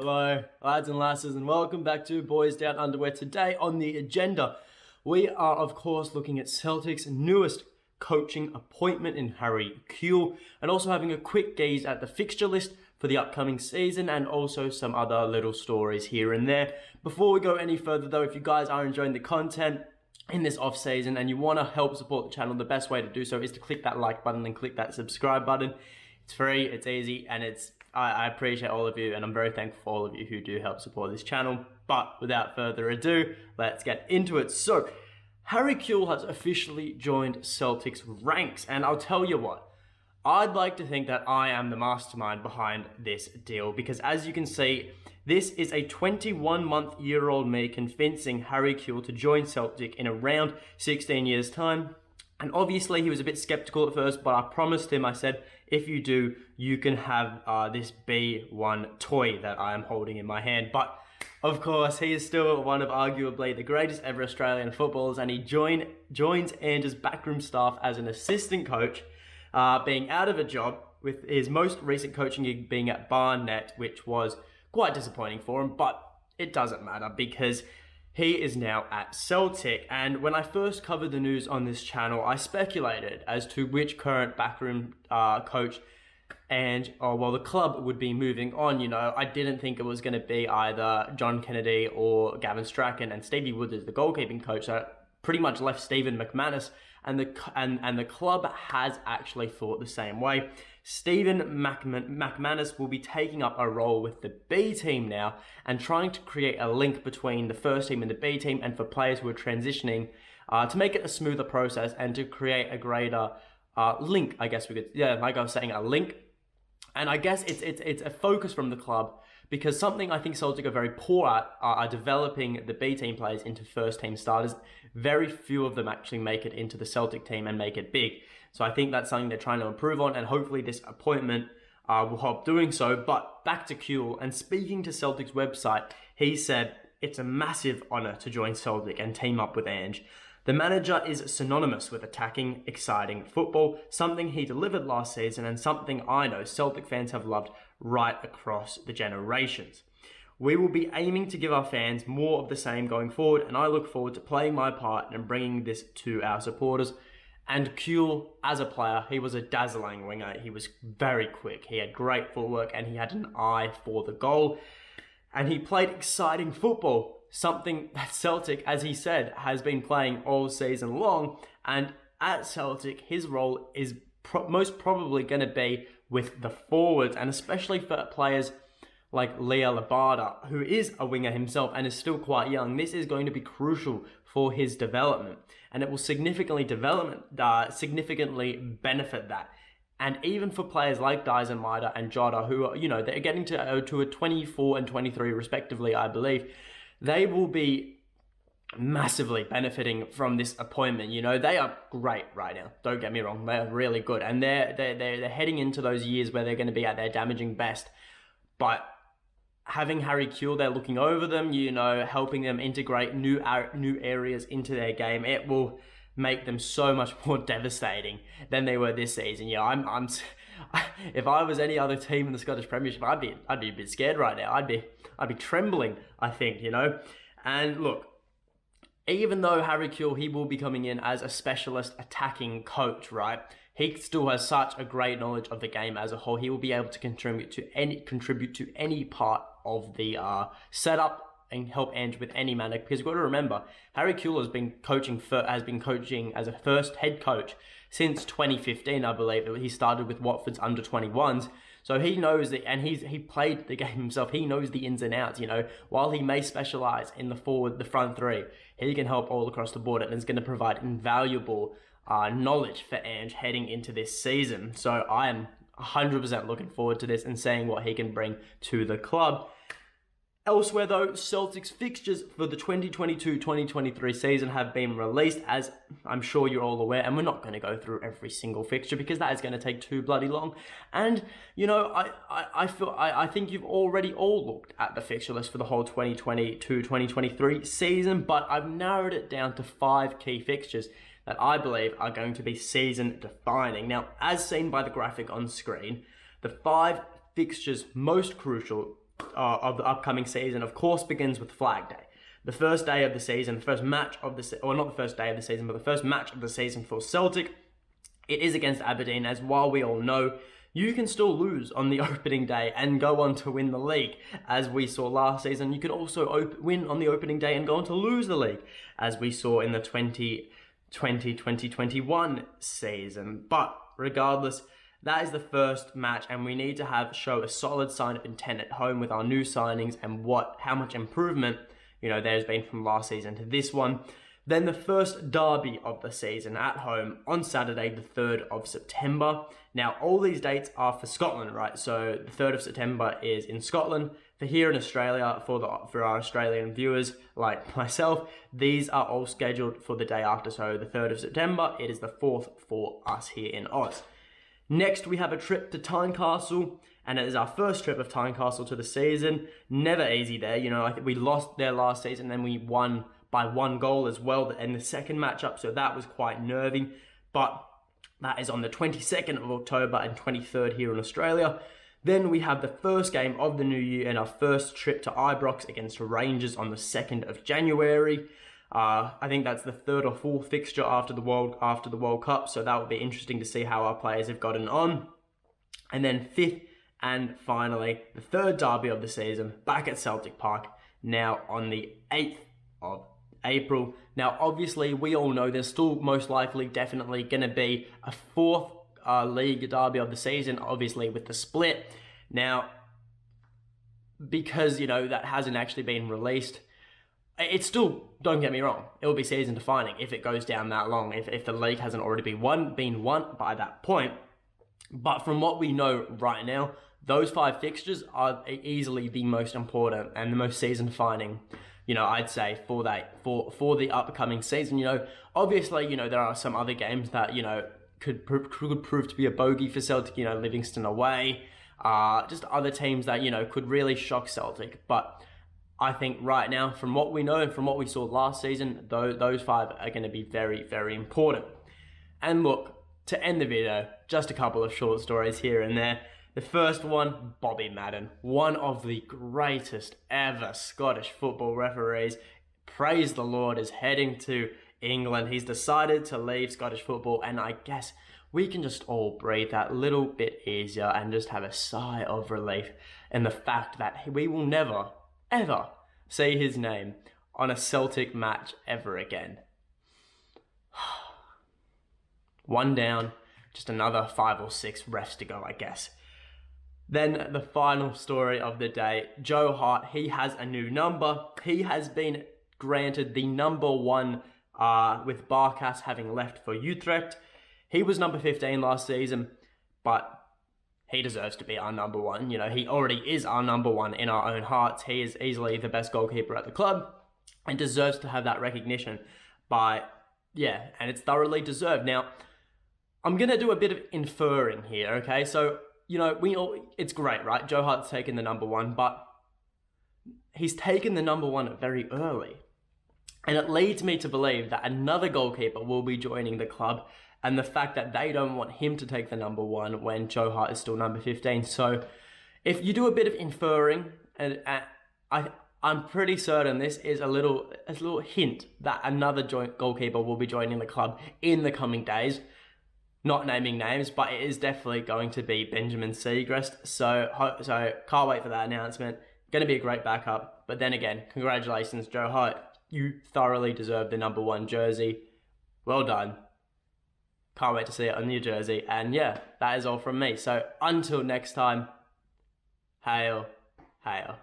Hello, lads and lasses, and welcome back to Boys Down Under, where today on the agenda, we are, of course, looking at Celtic's newest coaching appointment in Harry Kewell, and also having a quick gaze at the fixture list for the upcoming season, and also some other little stories here and there. Before we go any further, though, if you guys are enjoying the content in this off-season and you want to help support the channel, the best way to do so is to click that like button and click that subscribe button. It's free, it's easy, and I appreciate all of you, and I'm very thankful for all of you who do help support this channel. But without further ado, let's get into it. So, Harry Kewell has officially joined Celtic's ranks, and I'll tell you what, I'd like to think that I am the mastermind behind this deal, because as you can see, this is a 21-month-year-old me convincing Harry Kewell to join Celtic in around 16 years' time. And obviously, he was a bit skeptical at first, but I promised him, I said, if you do, you can have this B1 toy that I am holding in my hand. But, of course, he is still one of arguably the greatest ever Australian footballers, and he joins Ange's backroom staff as an assistant coach, being out of a job, with his most recent coaching gig being at Barnet, which was quite disappointing for him, but it doesn't matter because he is now at Celtic. And when I first covered the news on this channel, I speculated as to which current backroom coach the club would be moving on. You know, I didn't think it was going to be either John Kennedy or Gavin Strachan, and Stevie Wood is the goalkeeping coach, so pretty much left Stephen McManus, and the club has actually thought the same way. Stephen McManus will be taking up a role with the B team now and trying to create a link between the first team and the B team, and for players who are transitioning to make it a smoother process and to create a greater link, I guess we could, like I was saying, a link. And I guess it's a focus from the club, because something I think Celtic are very poor at are developing the B team players into first team starters. Very few of them actually make it into the Celtic team and make it big. So I think that's something they're trying to improve on, and hopefully this appointment will help doing so. But back to Kewell, and speaking to Celtic's website, he said, "It's a massive honour to join Celtic and team up with Ange. The manager is synonymous with attacking, exciting football, something he delivered last season and something I know Celtic fans have loved right across the generations. We will be aiming to give our fans more of the same going forward, and I look forward to playing my part and bringing this to our supporters." And Kewell, as a player, he was a dazzling winger. He was very quick, he had great footwork, and he had an eye for the goal. And he played exciting football, something that Celtic, as he said, has been playing all season long. And at Celtic, his role is most probably going to be with the forwards, and especially for players like Leo Labada, who is a winger himself and is still quite young. This is going to be crucial for his development, and it will significantly benefit that. And even for players like Dijsselmayer and Jota, who are, they're getting to a 24 and 23 respectively, I believe, they will be massively benefiting from this appointment. They are great right now. Don't get me wrong, they're really good, and they're heading into those years where they're going to be at their damaging best. But having Harry Kewell there looking over them, helping them integrate new areas into their game, it will make them so much more devastating than they were this season. If I was any other team in the Scottish Premiership, I'd be a bit scared right now. I'd be trembling, I think, And look, even though Harry Kewell, he will be coming in as a specialist attacking coach, right? He still has such a great knowledge of the game as a whole. He will be able to contribute to any part of the setup and help Ange with any manner. Because you've got to remember, Harry Kewell has been coaching as a first head coach since 2015, I believe. He started with Watford's under 21s. So he knows that, and he played the game himself. He knows the ins and outs. While he may specialize in the front three, he can help all across the board, and is going to provide invaluable knowledge for Ange heading into this season. So I am 100% looking forward to this and seeing what he can bring to the club. Elsewhere though, Celtic's fixtures for the 2022-2023 season have been released, as I'm sure you're all aware, and we're not going to go through every single fixture because that is going to take too bloody long. And, I think you've already all looked at the fixture list for the whole 2022-2023 season, but I've narrowed it down to 5 key fixtures that I believe are going to be season defining. Now, as seen by the graphic on screen, the 5 fixtures most crucial of the upcoming season, of course, begins with Flag Day. The first day of the season, the first match of the or not the first day of the season, but the first match of the season for Celtic, it is against Aberdeen. As while we all know, you can still lose on the opening day and go on to win the league. As we saw last season, you can also win on the opening day and go on to lose the league, as we saw in the 2020-2021 season. But regardless, that is the first match, and we need to show a solid sign of intent at home with our new signings and how much improvement there's been from last season to this one. Then the first derby of the season at home on Saturday, the 3rd of September. Now, all these dates are for Scotland, right? So the 3rd of September is in Scotland. For here in Australia, for our Australian viewers like myself, these are all scheduled for the day after. So the 3rd of September, it is the 4th for us here in Oz. Next, we have a trip to Tynecastle, and it is our first trip of Tynecastle to the season. Never easy there. I think we lost there last season, then we won by 1 goal as well in the second matchup, so that was quite nervy. But that is on the 22nd of October and 23rd here in Australia. Then we have the first game of the new year and our first trip to Ibrox against Rangers on the 2nd of January. I think that's the 3rd or 4th fixture after the World Cup, so that will be interesting to see how our players have gotten on. And then 5th and finally, the 3rd derby of the season, back at Celtic Park, now on the 8th of April. Now, obviously, we all know there's still most likely definitely going to be a 4th league derby of the season, obviously with the split. Now, because, that hasn't actually been released, it's still, don't get me wrong, it will be season defining if it goes down that long, if the league hasn't already been won by that point. But from what we know right now, those 5 fixtures are easily the most important and the most season defining, I'd say for the upcoming season. Obviously, there are some other games that, could prove to be a bogey for Celtic, Livingston away, just other teams that, could really shock Celtic. But I think right now, from what we know and from what we saw last season, those 5 are going to be very, very important. And look, to end the video, just a couple of short stories here and there. The first one, Bobby Madden, one of the greatest ever Scottish football referees. Praise the Lord, is heading to England. He's decided to leave Scottish football, and I guess we can just all breathe that little bit easier and just have a sigh of relief in the fact that we will never, ever see his name on a Celtic match ever again. One down, just another 5 or 6 refs to go, I guess. Then the final story of the day, Joe Hart, he has a new number. He has been granted the number 1 with Barkas having left for Utrecht. He was number 15 last season, but he deserves to be our number 1. He already is our number 1 in our own hearts. He is easily the best goalkeeper at the club and deserves to have that recognition and it's thoroughly deserved. Now, I'm going to do a bit of inferring here, okay? So, it's great, right? Joe Hart's taken the number 1, but he's taken the number 1 very early. And it leads me to believe that another goalkeeper will be joining the club, and the fact that they don't want him to take the number 1 when Joe Hart is still number 15. So if you do a bit of inferring, and I'm pretty certain this is a little hint that another goalkeeper will be joining the club in the coming days. Not naming names, but it is definitely going to be Benjamin Segrest. So can't wait for that announcement. Going to be a great backup. But then again, congratulations, Joe Hart. You thoroughly deserve the number 1 jersey. Well done. Can't wait to see it on your jersey. And yeah, that is all from me. So until next time, hail, hail.